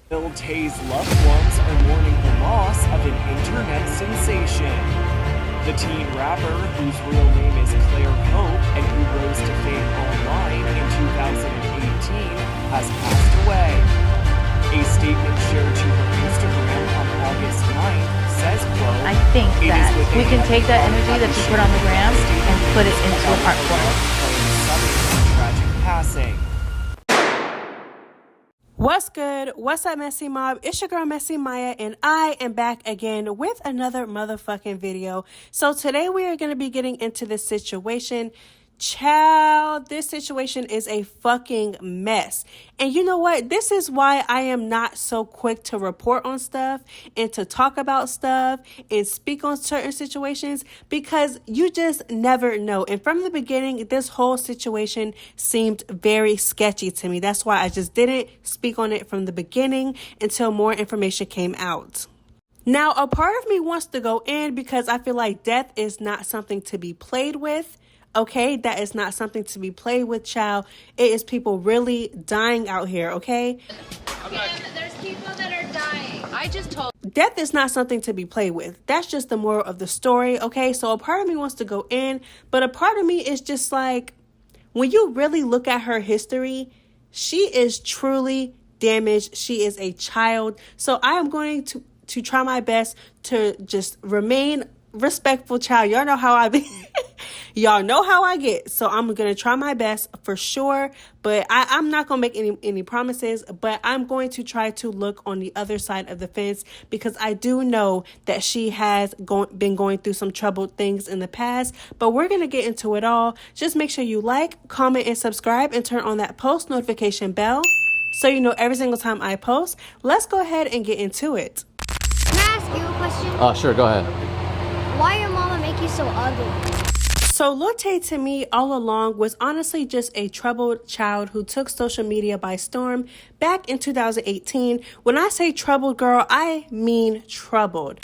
Lil Tay's loved ones are mourning the loss of an internet sensation. The teen rapper, whose real name is Claire Hope and who rose to fame online in 2018, has passed away. A statement shared to her Instagram on August 9th says, quote, I think "It is that with we a can heavy take that heart energy that you I put on the gram share and put it this into an art form. playing sudden tragic passing. What's good? What's up, Messy Mob? It's your girl, Messy Maya, and I am back again with another motherfucking video. So today we are going to be getting into this situation. Child, this situation is a fucking mess. And you know what? This is why I am not so quick to report on stuff and to talk about stuff and speak on certain situations, because you just never know. And from the beginning, this whole situation seemed very sketchy to me. That's why I just didn't speak on it from the beginning until more information came out. Now, a part of me wants to go in because I feel like death is not something to be played with. Okay, that is not something to be played with, child. It is people really dying out here, okay? There's people that are dying. I just told. Death is not something to be played with. That's just the moral of the story, okay? So a part of me wants to go in, but a part of me is just like, when you really look at her history, she is truly damaged. She is a child. So I am going to try my best to just remain respectful, child. Y'all know how I be. Y'all know how I get. So I'm going to try my best for sure. But I'm not going to make any promises. But I'm going to try to look on the other side of the fence, because I do know that she has been going through some troubled things in the past. But we're going to get into it all. Just make sure you like, comment, and subscribe, and turn on that post notification bell so you know every single time I post. Let's go ahead and get into it. Can I ask you a question? Sure, go ahead. Why your mama make you so ugly? So Lil Tay, to me, all along was honestly just a troubled child who took social media by storm back in 2018. When I say troubled, girl, I mean troubled.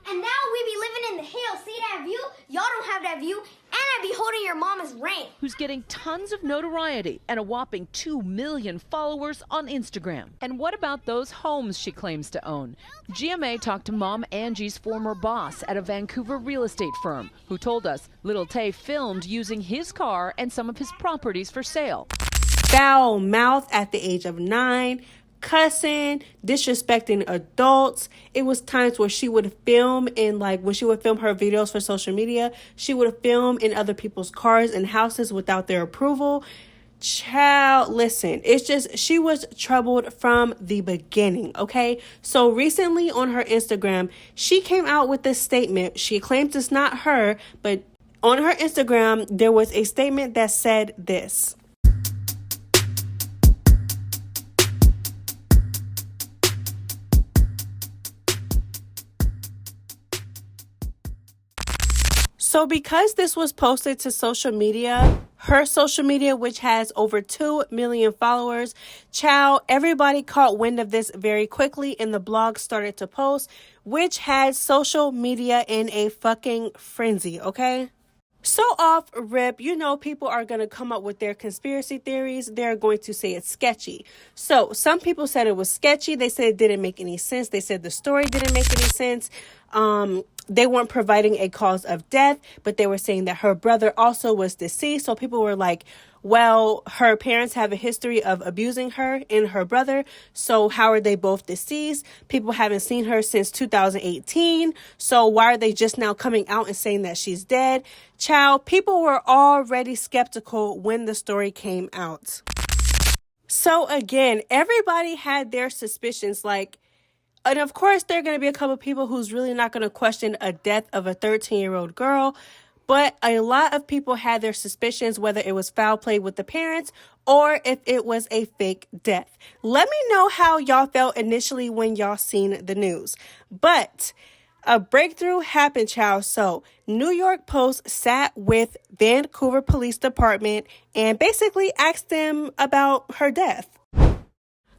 And now we be living in the hills. See that view? Y'all don't have that view. And I be holding your mama's ring. Who's getting tons of notoriety and a whopping 2 million followers on Instagram. And what about those homes she claims to own? GMA talked to Mom Angie's former boss at a Vancouver real estate firm, who told us Lil Tay filmed using his car and some of his properties for sale. Foul mouth at the age of 9. Cussing, disrespecting adults. It was times where she would film when she would film her videos for social media, she would film in other people's cars and houses without their approval. Child, listen, it's just, she was troubled from the beginning, okay? So recently on her Instagram, she came out with this statement. She claims it's not her, but on her Instagram, there was a statement that said this. So because this was posted to social media, her social media, which has over 2 million followers, child, everybody caught wind of this very quickly, and the blog started to post, which had social media in a fucking frenzy, okay? So off rip, you know, people are going to come up with their conspiracy theories. They're going to say it's sketchy. So some people said it was sketchy. They said it didn't make any sense. They said the story didn't make any sense. They weren't providing a cause of death, but they were saying that her brother also was deceased. So people were like, well, her parents have a history of abusing her and her brother. So how are they both deceased? People haven't seen her since 2018. So why are they just now coming out and saying that she's dead? Child, people were already skeptical when the story came out. So again, everybody had their suspicions, and of course, there are going to be a couple of people who's really not going to question a death of a 13-year-old girl. But a lot of people had their suspicions, whether it was foul play with the parents or if it was a fake death. Let me know how y'all felt initially when y'all seen the news. But a breakthrough happened, child. So New York Post sat with Vancouver Police Department and basically asked them about her death.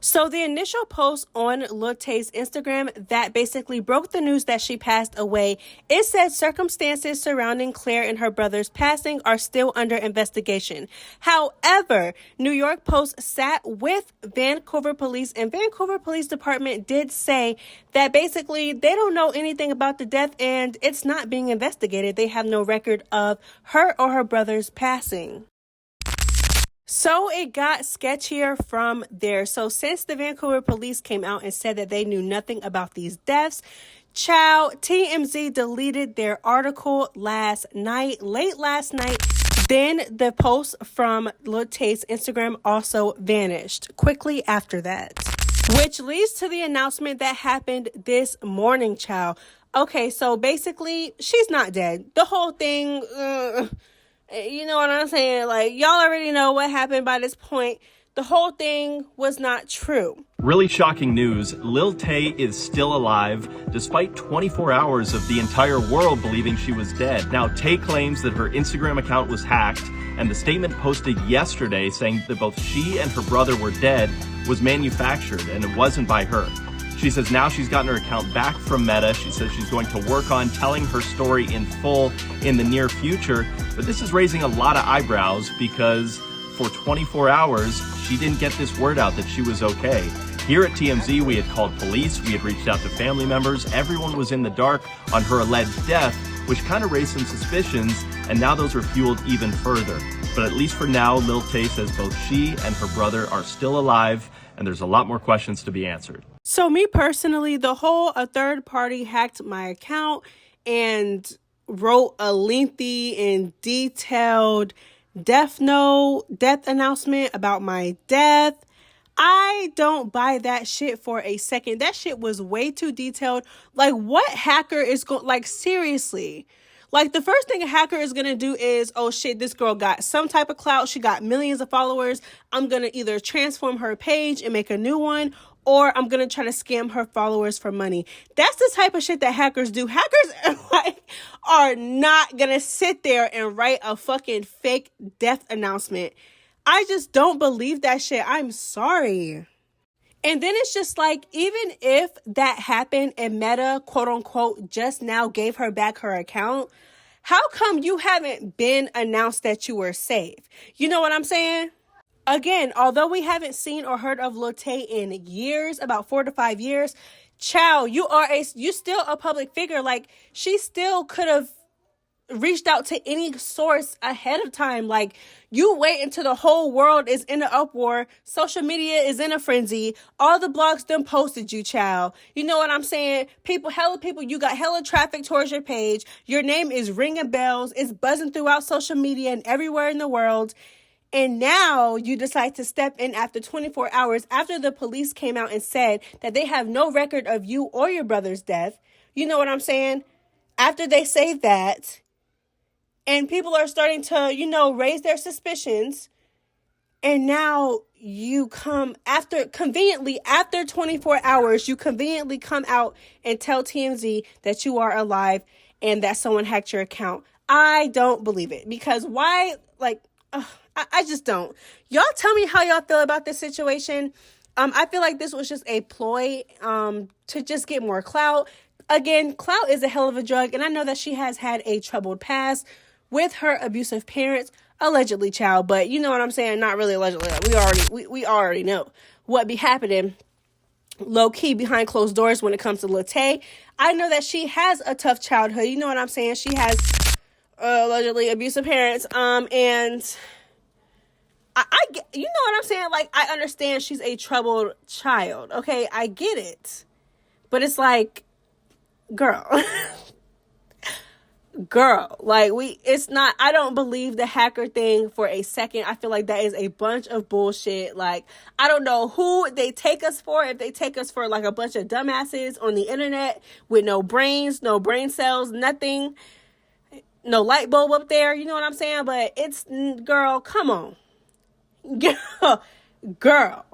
So the initial post on Lil Tay's Instagram that basically broke the news that she passed away, it said circumstances surrounding Claire and her brother's passing are still under investigation. However, New York Post sat with Vancouver police, and Vancouver Police Department did say that basically they don't know anything about the death and it's not being investigated. They have no record of her or her brother's passing. So it got sketchier from there. So since the Vancouver police came out and said that they knew nothing about these deaths, TMZ deleted their article late last night. Then the post from Lil Tay's Instagram also vanished quickly after that. Which leads to the announcement that happened this morning, child. Okay, so basically, she's not dead. The whole thing... you know what I'm saying? Like, y'all already know what happened by this point. The whole thing was not true. Really shocking news. Lil Tay is still alive, despite 24 hours of the entire world believing she was dead. Now, Tay claims that her Instagram account was hacked, and the statement posted yesterday saying that both she and her brother were dead was manufactured, and it wasn't by her. She says now she's gotten her account back from Meta. She says she's going to work on telling her story in full in the near future. But this is raising a lot of eyebrows because for 24 hours, she didn't get this word out that she was okay. Here at TMZ, we had called police. We had reached out to family members. Everyone was in the dark on her alleged death, which kind of raised some suspicions. And now those are fueled even further. But at least for now, Lil Tay says both she and her brother are still alive. And there's a lot more questions to be answered. So me personally, a third party hacked my account and wrote a lengthy and detailed death announcement about my death. I don't buy that shit for a second. That shit was way too detailed. Like, what hacker is going, like, seriously? Like, the first thing a hacker is going to do is, oh shit, this girl got some type of clout. She got millions of followers. I'm going to either transform her page and make a new one, or I'm going to try to scam her followers for money. That's the type of shit that hackers do. Hackers are not going to sit there and write a fucking fake death announcement. I just don't believe that shit. I'm sorry. And then it's just like, even if that happened and Meta, quote unquote, just now gave her back her account, how come you haven't been announced that you were safe? You know what I'm saying? Again, although we haven't seen or heard of Lil Tay in years, about 4 to 5 years, child, you still a public figure. Like, she still could have reached out to any source ahead of time. Like, you wait until the whole world is in an uproar, social media is in a frenzy, all the blogs done posted you, child. You know what I'm saying? Hella people, you got hella traffic towards your page, your name is ringing bells, it's buzzing throughout social media and everywhere in the world. And now you decide to step in after 24 hours after the police came out and said that they have no record of you or your brother's death. You know what I'm saying? After they say that, and people are starting to, raise their suspicions. And now you come after 24 hours, you conveniently come out and tell TMZ that you are alive and that someone hacked your account. I don't believe it, because why? I just don't. Y'all tell me how y'all feel about this situation. I feel like this was just a ploy to just get more clout. Again, clout is a hell of a drug, and I know that she has had a troubled past with her abusive parents, allegedly, child. But you know what I'm saying? Not really allegedly. We already know what be happening low key behind closed doors when it comes to Lil Tay. I know that she has a tough childhood. You know what I'm saying? She has allegedly abusive parents. And I you know what I'm saying? Like, I understand she's a troubled child. Okay, I get it. But it's like, girl. I don't believe the hacker thing for a second. I feel like that is a bunch of bullshit. Like, I don't know who they take us for, if they take us for like a bunch of dumbasses on the internet with no brains, no brain cells, nothing, no light bulb up there. You know what I'm saying? But it's, girl, come on. Girl.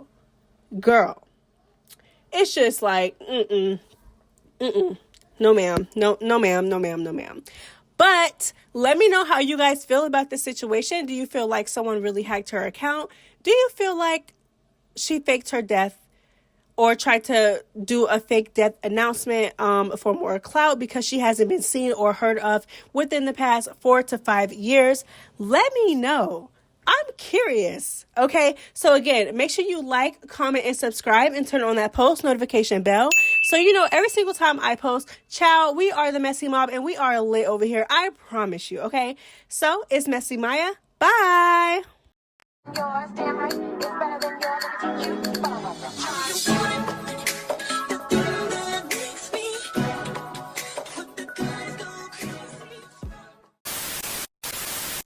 It's just like, no ma'am. No ma'am. But let me know how you guys feel about this situation. Do you feel like someone really hacked her account? Do you feel like she faked her death? or try to do a fake death announcement for more clout because she hasn't been seen or heard of within the past 4 to 5 years, let me know. I'm curious. Okay, so again, make sure you like, comment, and subscribe, and turn on that post notification bell so you know every single time I post. Ciao, we are the Messy Mob, and we are lit over here. I promise you. Okay, so it's Messy Maya. Bye. Yours, damn right, it's better than yours. Let me teach you.